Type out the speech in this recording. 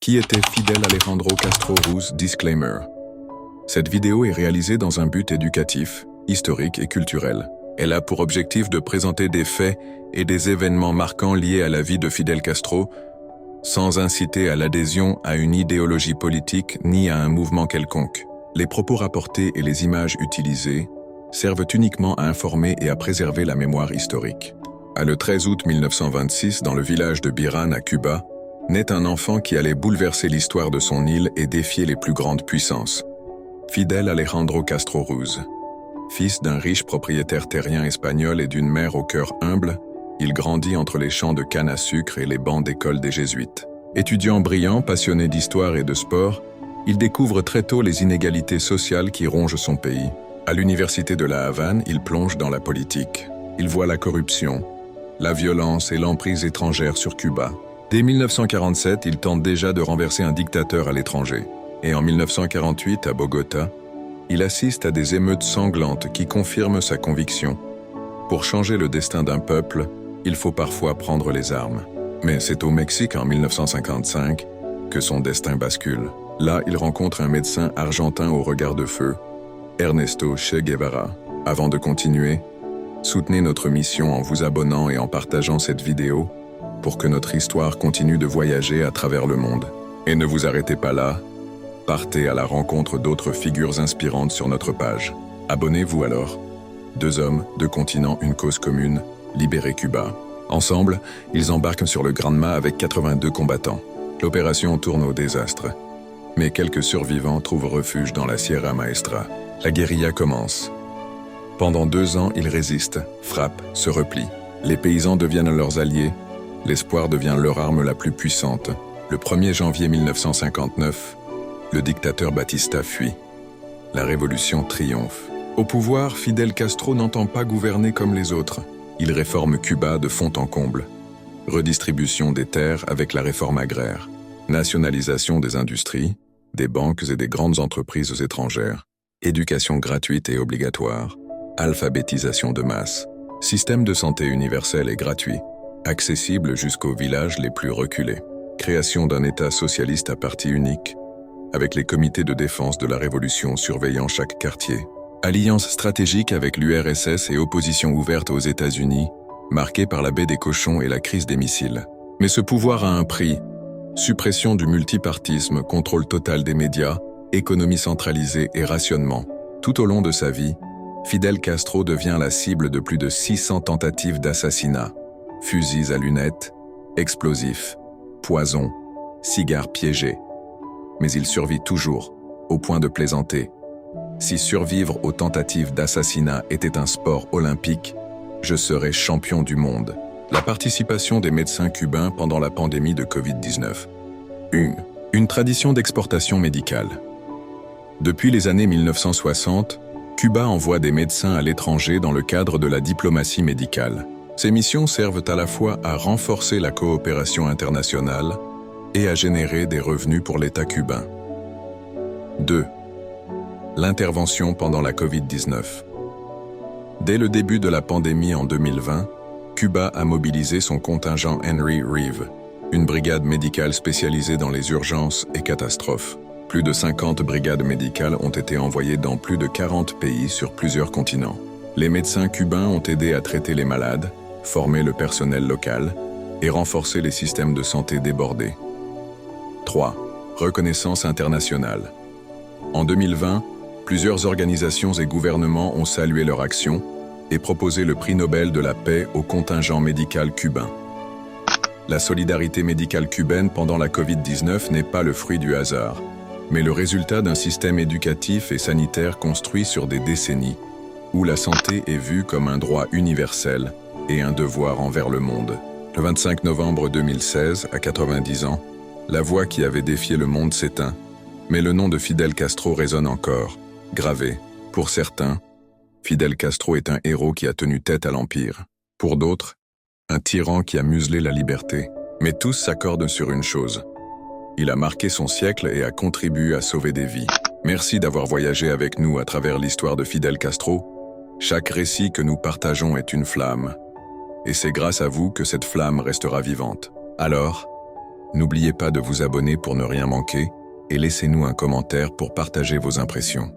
Qui était Fidel Alejandro Castro Ruz? Disclaimer. Cette vidéo est réalisée dans un but éducatif, historique et culturel. Elle a pour objectif de présenter des faits et des événements marquants liés à la vie de Fidel Castro, sans inciter à l'adhésion à une idéologie politique ni à un mouvement quelconque. Les propos rapportés et les images utilisées servent uniquement à informer et à préserver la mémoire historique. Le 13 août 1926, dans le village de Biran à Cuba, naît un enfant qui allait bouleverser l'histoire de son île et défier les plus grandes puissances. Fidel Alejandro Castro Ruz. Fils d'un riche propriétaire terrien espagnol et d'une mère au cœur humble, il grandit entre les champs de canne à sucre et les bancs d'école des jésuites. Étudiant brillant, passionné d'histoire et de sport, il découvre très tôt les inégalités sociales qui rongent son pays. À l'université de La Havane, il plonge dans la politique. Il voit la corruption, la violence et l'emprise étrangère sur Cuba. Dès 1947, il tente déjà de renverser un dictateur à l'étranger. Et en 1948, à Bogota, il assiste à des émeutes sanglantes qui confirment sa conviction. Pour changer le destin d'un peuple, il faut parfois prendre les armes. Mais c'est au Mexique en 1955 que son destin bascule. Là, il rencontre un médecin argentin au regard de feu, Ernesto Che Guevara. Avant de continuer, soutenez notre mission en vous abonnant et en partageant cette vidéo pour que notre histoire continue de voyager à travers le monde. Et ne vous arrêtez pas là, partez à la rencontre d'autres figures inspirantes sur notre page. Abonnez-vous alors. 2 hommes, 2 continents, une cause commune, libérer Cuba. Ensemble, ils embarquent sur le Granma avec 82 combattants. L'opération tourne au désastre. Mais quelques survivants trouvent refuge dans la Sierra Maestra. La guérilla commence. Pendant 2 ans, ils résistent, frappent, se replient. Les paysans deviennent leurs alliés. L'espoir devient leur arme la plus puissante. Le 1er janvier 1959, le dictateur Batista fuit. La révolution triomphe. Au pouvoir, Fidel Castro n'entend pas gouverner comme les autres. Il réforme Cuba de fond en comble. Redistribution des terres avec la réforme agraire. Nationalisation des industries, des banques et des grandes entreprises étrangères. Éducation gratuite et obligatoire. Alphabétisation de masse. Système de santé universel et gratuit. Accessible jusqu'aux villages les plus reculés. Création d'un État socialiste à parti unique, avec les comités de défense de la Révolution surveillant chaque quartier. Alliance stratégique avec l'URSS et opposition ouverte aux États-Unis, marquée par la baie des cochons et la crise des missiles. Mais ce pouvoir a un prix. Suppression du multipartisme, contrôle total des médias, économie centralisée et rationnement. Tout au long de sa vie, Fidel Castro devient la cible de plus de 600 tentatives d'assassinat. Fusils à lunettes, explosifs, poisons, cigares piégés. Mais il survit toujours, au point de plaisanter. Si survivre aux tentatives d'assassinat était un sport olympique, je serais champion du monde. La participation des médecins cubains pendant la pandémie de Covid-19. Une tradition d'exportation médicale. Depuis les années 1960, Cuba envoie des médecins à l'étranger dans le cadre de la diplomatie médicale. Ces missions servent à la fois à renforcer la coopération internationale et à générer des revenus pour l'État cubain. 2. L'intervention pendant la Covid-19. Dès le début de la pandémie en 2020, Cuba a mobilisé son contingent Henry Reeve, une brigade médicale spécialisée dans les urgences et catastrophes. Plus de 50 brigades médicales ont été envoyées dans plus de 40 pays sur plusieurs continents. Les médecins cubains ont aidé à traiter les malades, former le personnel local et renforcer les systèmes de santé débordés. 3. Reconnaissance internationale. En 2020, plusieurs organisations et gouvernements ont salué leur action et proposé le prix Nobel de la paix au contingent médical cubain. La solidarité médicale cubaine pendant la Covid-19 n'est pas le fruit du hasard, mais le résultat d'un système éducatif et sanitaire construit sur des décennies, où la santé est vue comme un droit universel et un devoir envers le monde. Le 25 novembre 2016, à 90 ans, la voix qui avait défié le monde s'éteint, mais le nom de Fidel Castro résonne encore, gravé. Pour certains, Fidel Castro est un héros qui a tenu tête à l'Empire. Pour d'autres, un tyran qui a muselé la liberté. Mais tous s'accordent sur une chose. Il a marqué son siècle et a contribué à sauver des vies. Merci d'avoir voyagé avec nous à travers l'histoire de Fidel Castro. Chaque récit que nous partageons est une flamme. Et c'est grâce à vous que cette flamme restera vivante. Alors, N'oubliez pas de vous abonner pour ne rien manquer et laissez-nous un commentaire pour partager vos impressions.